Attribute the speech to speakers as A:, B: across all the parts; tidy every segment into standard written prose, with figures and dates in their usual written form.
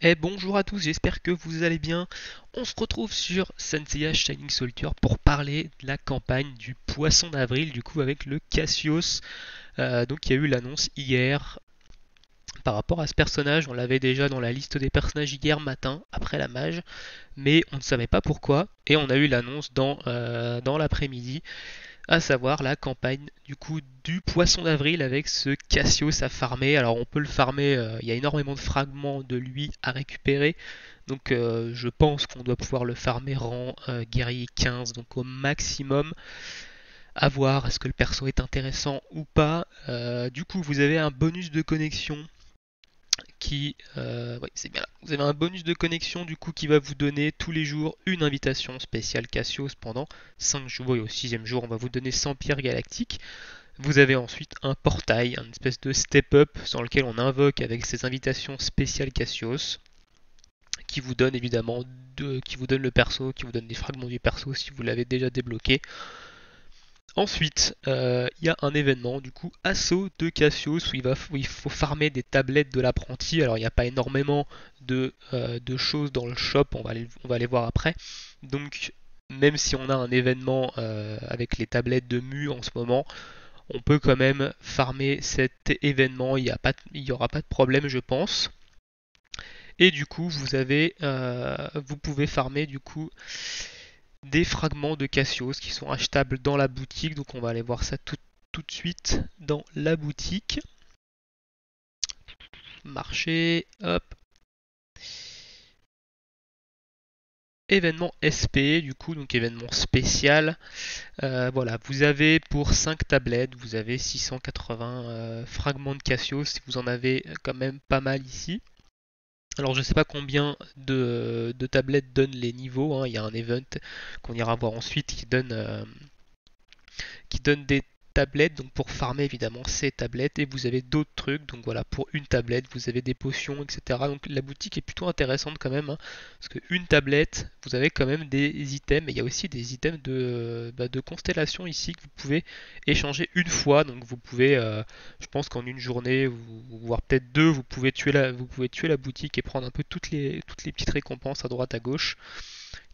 A: Et bonjour à tous, j'espère que vous allez bien. On se retrouve sur Senseiya Shining Soldier pour parler de la campagne du Poisson d'avril, du coup avec le Cassius. Donc il y a eu l'annonce hier par rapport à ce personnage. On l'avait déjà dans la liste des personnages hier matin, après la mage, mais on ne savait pas pourquoi. Et on a eu l'annonce dans l'après-midi, à savoir la campagne du coup du Poisson d'avril avec ce Cassius à farmer. Alors on peut le farmer, il y a énormément de fragments de lui à récupérer. Donc je pense qu'on doit pouvoir le farmer rang guerrier 15, donc au maximum. À voir, est-ce que le perso est intéressant ou pas. Du coup, vous avez un bonus de connexion oui, c'est bien là. Vous avez un bonus de connexion du coup qui va vous donner tous les jours une invitation spéciale Cassios pendant 5 jours. Et au sixième jour, on va vous donner 100 pierres galactiques. Vous avez ensuite un portail, une espèce de step-up sur lequel on invoque avec ces invitations spéciales Cassios, qui vous donne évidemment qui vous donne le perso, qui vous donne des fragments du perso si vous l'avez déjà débloqué. Ensuite, il y a un événement du coup assaut de Cassius où il faut farmer des tablettes de l'apprenti. Alors il n'y a pas énormément de choses dans le shop, on va les voir après. Donc même si on a un événement avec les tablettes de Mu en ce moment, on peut quand même farmer cet événement, il y aura pas de problème je pense. Et du coup, vous pouvez farmer du coup des fragments de Cassios qui sont achetables dans la boutique. Donc on va aller voir ça tout de suite dans la boutique. Marché, hop. Événement SP, du coup, donc événement spécial. Voilà, vous avez pour 5 tablettes, vous avez 680 fragments de Cassios. Vous en avez quand même pas mal ici. Alors je ne sais pas combien de tablettes donnent les niveaux, hein. Il y a un event qu'on ira voir ensuite qui donne des tablettes, donc pour farmer évidemment ces tablettes, et vous avez d'autres trucs, donc voilà, pour une tablette, vous avez des potions, etc. Donc la boutique est plutôt intéressante quand même, hein, parce qu'une tablette, vous avez quand même des items, et il y a aussi des items de constellation ici que vous pouvez échanger une fois, donc vous pouvez, je pense qu'en une journée, voire peut-être deux, vous pouvez tuer la boutique et prendre un peu toutes les petites récompenses à droite à gauche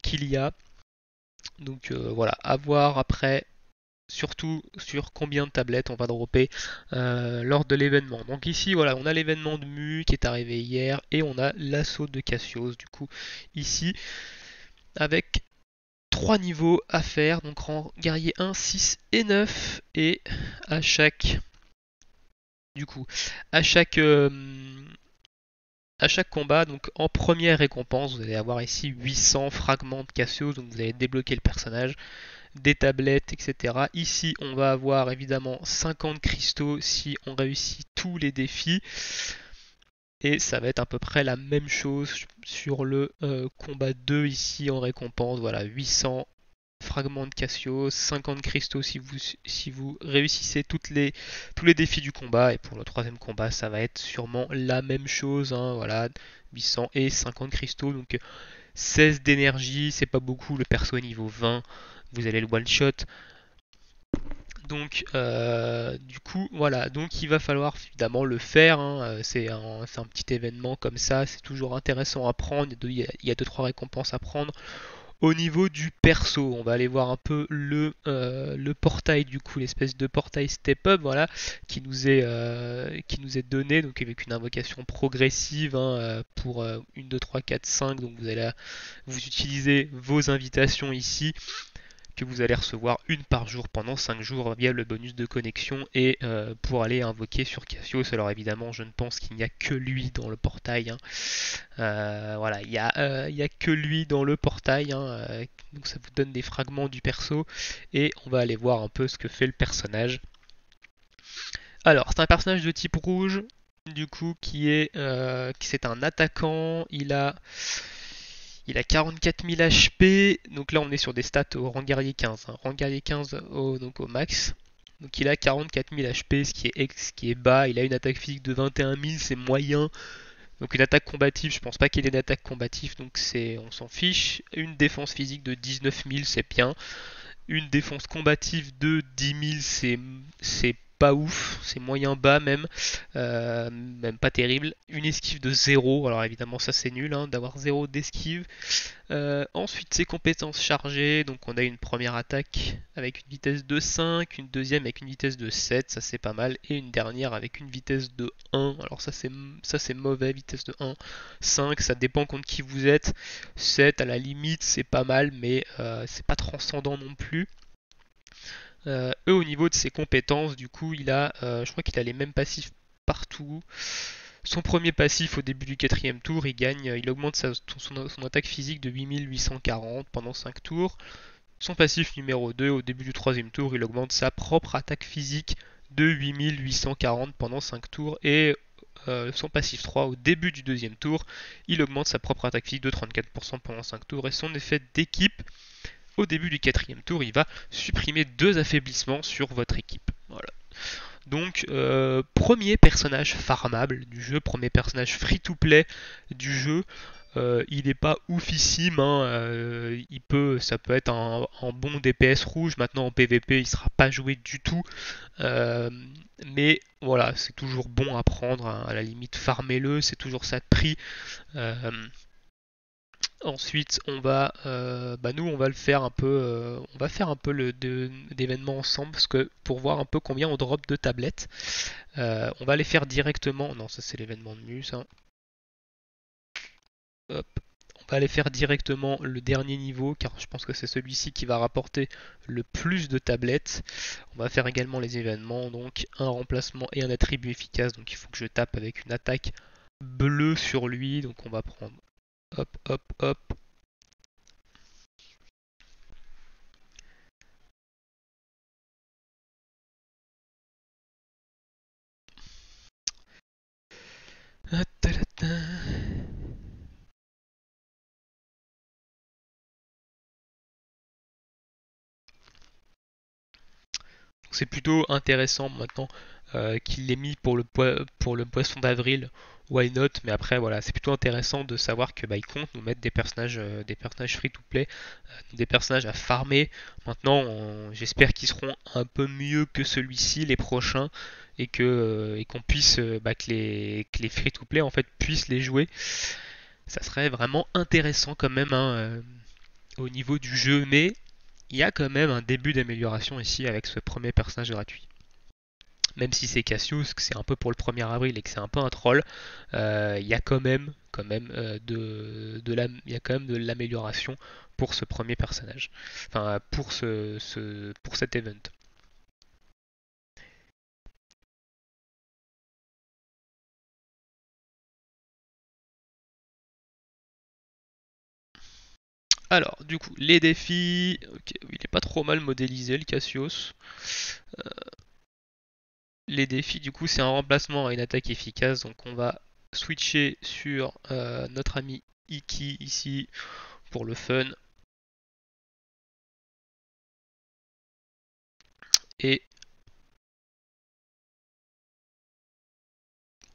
A: qu'il y a. Donc voilà, à voir après surtout sur combien de tablettes on va dropper lors de l'événement. Donc ici, voilà, on a l'événement de Mu qui est arrivé hier et on a l'assaut de Cassios, du coup, ici, avec 3 niveaux à faire, donc rang guerrier 1, 6 et 9, et à chaque, du coup, à chaque, euh, à chaque combat, donc en première récompense, vous allez avoir ici 800 fragments de Cassios, donc vous allez débloquer le personnage, des tablettes, etc. Ici, on va avoir évidemment 50 cristaux si on réussit tous les défis. Et ça va être à peu près la même chose sur le combat 2 ici en récompense. Voilà, 800 fragments de Cassios, 50 cristaux si vous réussissez tous les défis du combat. Et pour le troisième combat, ça va être sûrement la même chose, hein, voilà, 800 et 50 cristaux. Donc 16 d'énergie, c'est pas beaucoup, le perso est niveau 20, vous allez le one shot. Donc du coup voilà, donc il va falloir évidemment le faire, hein. C'est un petit événement comme ça, c'est toujours intéressant à prendre, il y a 2-3 récompenses à prendre. Au niveau du perso, on va aller voir un peu le portail du coup, l'espèce de portail step up, voilà, qui nous est donné, donc avec une invocation progressive, hein, pour 1, 2, 3, 4, 5, donc vous utilisez vos invitations ici, que vous allez recevoir une par jour pendant 5 jours via le bonus de connexion et pour aller invoquer sur Cassios. Alors évidemment, je ne pense qu'il n'y a que lui dans le portail, hein. Voilà, il y a que lui dans le portail, hein, donc ça vous donne des fragments du perso et on va aller voir un peu ce que fait le personnage. Alors, c'est un personnage de type rouge, du coup, c'est un attaquant. Il a 44 000 HP, donc là on est sur des stats au rang guerrier 15, hein. Rang guerrier 15 donc au max. Donc il a 44 000 HP, ce qui est bas. Il a une attaque physique de 21 000, c'est moyen. Donc une attaque combative, je pense pas qu'il ait une attaque combative, donc on s'en fiche. Une défense physique de 19 000, c'est bien. Une défense combative de 10 000, c'est pas ouf, c'est moyen bas même, même pas terrible. Une esquive de 0, alors évidemment ça c'est nul hein, d'avoir 0 d'esquive. Ensuite ses compétences chargées, donc on a une première attaque avec une vitesse de 5, une deuxième avec une vitesse de 7, ça c'est pas mal, et une dernière avec une vitesse de 1, alors ça c'est mauvais, vitesse de 1, 5, ça dépend contre qui vous êtes, 7 à la limite c'est pas mal, mais c'est pas transcendant non plus. Au niveau de ses compétences, du coup je crois qu'il a les mêmes passifs partout. Son premier passif au début du quatrième tour, il augmente son attaque physique de 8840 pendant 5 tours. Son passif numéro 2, au début du troisième tour, il augmente sa propre attaque physique de 8840 pendant 5 tours. Et son passif 3, au début du deuxième tour, il augmente sa propre attaque physique de 34% pendant 5 tours. Et son effet d'équipe, au début du quatrième tour, il va supprimer 2 affaiblissements sur votre équipe. Voilà. Donc, premier personnage farmable du jeu, premier personnage free-to-play du jeu. Il n'est pas oufissime, hein, ça peut être un bon DPS rouge. Maintenant en PVP, il ne sera pas joué du tout. Mais voilà, c'est toujours bon à prendre. Hein, à la limite, farmez-le, c'est toujours ça de prix. Ensuite, nous, on va le faire un peu, on va faire un peu d'événements ensemble, parce que pour voir un peu combien on drop de tablettes, on va les faire directement. Non, ça c'est l'événement de Muse. Hein. Hop. On va aller faire directement le dernier niveau, car je pense que c'est celui-ci qui va rapporter le plus de tablettes. On va faire également les événements, donc un remplacement et un attribut efficace. Donc il faut que je tape avec une attaque bleue sur lui. Donc on va prendre hop, hop, hop. C'est plutôt intéressant maintenant qu'il l'ait mis pour le poisson d'avril, why not, mais après voilà, c'est plutôt intéressant de savoir que il compte nous mettre des personnages free to play, des personnages à farmer. Maintenant, j'espère qu'ils seront un peu mieux que celui-ci les prochains, et qu'on puisse que les free to play en fait puissent les jouer. Ça serait vraiment intéressant quand même hein, au niveau du jeu, mais il y a quand même un début d'amélioration ici avec ce premier personnage gratuit. Même si c'est Cassius, que c'est un peu pour le 1er avril et que c'est un peu un troll, il y a quand même, il y a quand même de l'amélioration pour ce premier personnage. Enfin, pour cet event. Alors, du coup, les défis. Ok, il est pas trop mal modélisé le Cassius. Les défis, du coup, c'est un remplacement à une attaque efficace. Donc, on va switcher sur notre ami Iki ici pour le fun. Et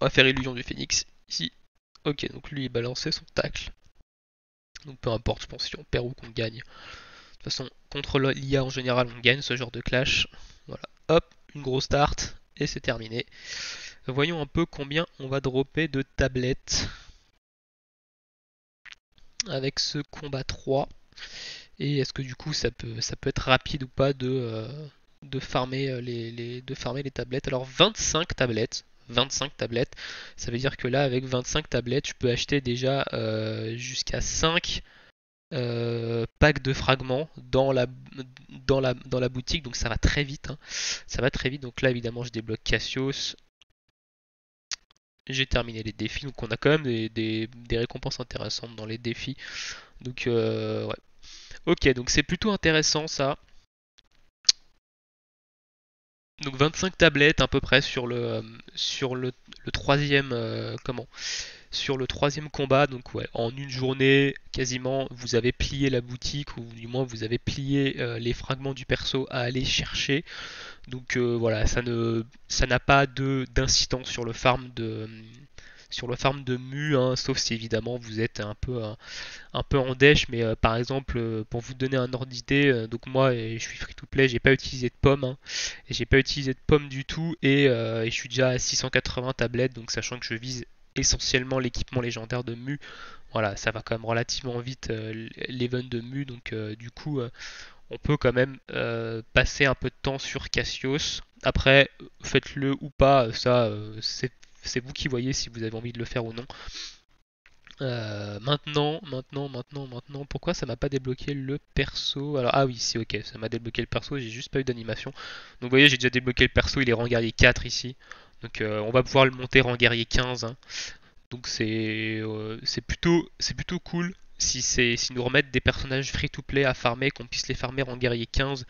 A: on va faire illusion du phénix ici. Ok, donc lui il balançait son tacle. Donc peu importe, je pense si on perd ou qu'on gagne. De toute façon, contre l'IA en général, on gagne ce genre de clash. Voilà, hop, une grosse start et c'est terminé. Voyons un peu combien on va dropper de tablettes avec ce combat 3. Et est-ce que du coup ça peut être rapide ou pas de farmer les tablettes. Alors 25 tablettes. 25 tablettes, ça veut dire que là avec 25 tablettes je peux acheter déjà jusqu'à 5 packs de fragments dans la boutique, donc ça va très vite hein. Ça va très vite, donc là évidemment je débloque Cassius, j'ai terminé les défis, donc on a quand même des récompenses intéressantes dans les défis, donc ouais. Ok, donc c'est plutôt intéressant ça. Donc 25 tablettes à peu près sur le troisième sur le troisième combat. Donc ouais, en une journée quasiment vous avez plié la boutique, ou du moins vous avez plié les fragments du perso à aller chercher. Donc voilà, ça n'a pas d'incidence sur le farm sur le farm de Mu, hein, sauf si évidemment vous êtes un peu en dèche, mais par exemple, pour vous donner un ordre d'idée, donc moi je suis free to play, j'ai pas utilisé de pommes, hein, et j'ai pas utilisé de pommes du tout, et je suis déjà à 680 tablettes, donc sachant que je vise essentiellement l'équipement légendaire de Mu, voilà, ça va quand même relativement vite l'event de Mu, donc du coup on peut quand même passer un peu de temps sur Cassios. Après, faites-le ou pas, ça c'est vous qui voyez si vous avez envie de le faire ou non. Maintenant, pourquoi ça m'a pas débloqué le perso? Alors, ah oui, c'est ok, ça m'a débloqué le perso, j'ai juste pas eu d'animation. Donc, vous voyez, j'ai déjà débloqué le perso, il est rang guerrier 4 ici. Donc, on va pouvoir le monter rang guerrier 15, hein. Donc, c'est plutôt cool si nous remettent des personnages free to play à farmer, qu'on puisse les farmer en guerrier 15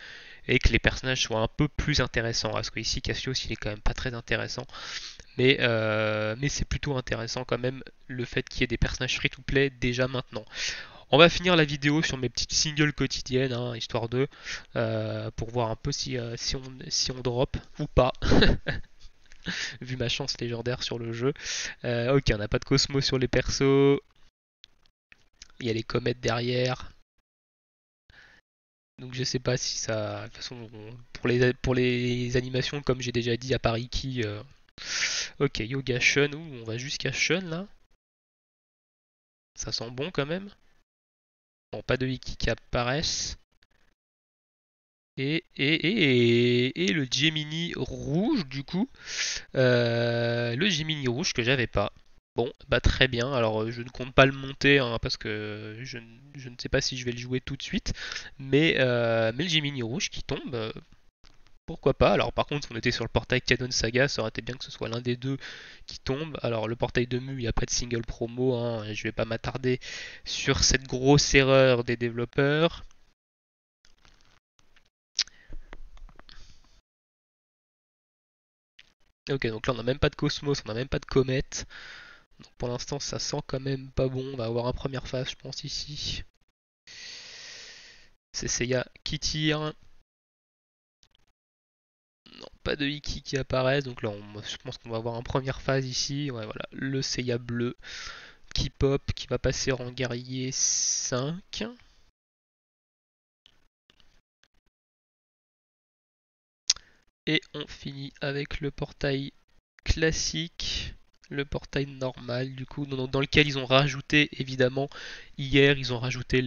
A: et que les personnages soient un peu plus intéressants. Parce que ici, Cassios, il est quand même pas très intéressant. Mais c'est plutôt intéressant quand même le fait qu'il y ait des personnages free-to-play déjà maintenant. On va finir la vidéo sur mes petites singles quotidiennes, hein, histoire de pour voir un peu si on drop ou pas, vu ma chance légendaire sur le jeu. Ok, on n'a pas de Cosmo sur les persos. Il y a les comètes derrière. Donc je sais pas si ça. De toute façon, pour les animations, comme j'ai déjà dit à Paris qui. Ok, Yoga Shun, on va jusqu'à Shun là. Ça sent bon quand même. Bon, pas de wiki qui apparaissent. Et le Gemini rouge du coup. Le Gemini rouge que j'avais pas. Bon, bah très bien. Alors je ne compte pas le monter hein, parce que je ne sais pas si je vais le jouer tout de suite. Mais le Gemini rouge qui tombe, pourquoi pas. Alors par contre, si on était sur le portail Canon Saga, ça aurait été bien que ce soit l'un des deux qui tombe. Alors le portail de Mu, il n'y a pas de single promo, hein, je vais pas m'attarder sur cette grosse erreur des développeurs. Ok, donc là on n'a même pas de Cosmos, on n'a même pas de comète. Donc pour l'instant ça sent quand même pas bon. On va avoir une première phase je pense ici. C'est Seiya qui tire. Non, pas de Iki qui apparaissent. Donc là je pense qu'on va avoir une première phase ici. Ouais voilà, le Seiya bleu qui pop, qui va passer en guerrier 5. Et on finit avec le portail classique, le portail normal du coup, dans lequel ils ont rajouté évidemment, hier ils ont rajouté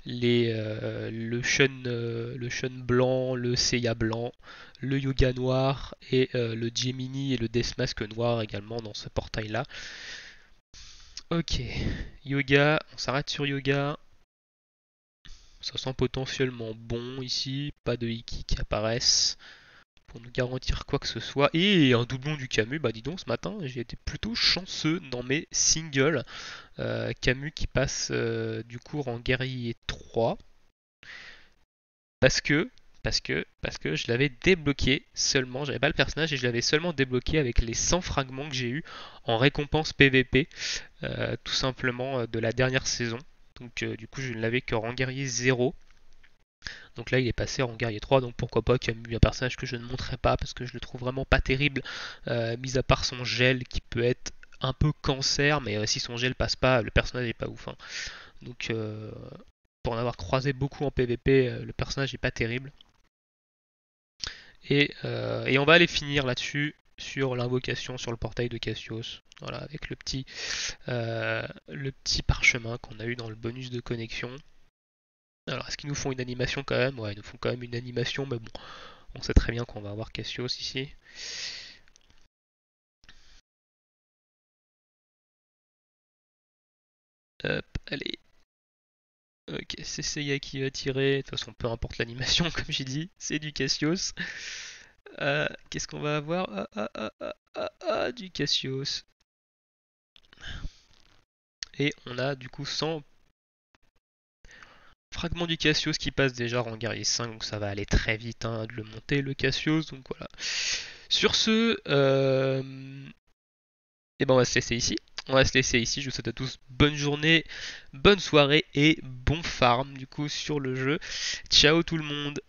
A: le Shun blanc, le Seiya blanc, le Yoga noir et le Gemini et le Deathmask noir également dans ce portail là. Ok, Yoga, on s'arrête sur Yoga. Ça sent potentiellement bon ici, pas de Iki qui apparaissent pour nous garantir quoi que ce soit. Et un doublon du Camus, bah dis donc, ce matin, j'ai été plutôt chanceux dans mes singles. Camus qui passe du coup en guerrier 3. Parce que, parce que je l'avais débloqué seulement, j'avais pas le personnage et je l'avais seulement débloqué avec les 100 fragments que j'ai eu en récompense PVP, tout simplement de la dernière saison. Donc du coup je ne l'avais que en guerrier 0. Donc là il est passé en guerrier 3, donc pourquoi pas Camus, un personnage que je ne montrerai pas parce que je le trouve vraiment pas terrible, mis à part son gel qui peut être un peu cancer, mais si son gel passe pas, le personnage est pas ouf, hein. Donc pour en avoir croisé beaucoup en PvP, le personnage est pas terrible. Et on va aller finir là-dessus sur l'invocation sur le portail de Cassios. Voilà, avec le petit parchemin qu'on a eu dans le bonus de connexion. Alors, est-ce qu'ils nous font une animation quand même? Ouais, ils nous font quand même une animation, mais bon, on sait très bien qu'on va avoir Cassios ici. Hop, allez. Ok, c'est Seiya qui va tirer. De toute façon, peu importe l'animation, comme j'ai dit, c'est du Cassios. Qu'est-ce qu'on va avoir? Du Cassios. Et on a du coup 100 fragments du Cassios qui passe déjà en guerrier 5, donc ça va aller très vite hein, de le monter le Cassios. Donc voilà. Sur ce, et ben on va se laisser ici. On va se laisser ici. Je vous souhaite à tous bonne journée, bonne soirée et bon farm du coup sur le jeu. Ciao tout le monde.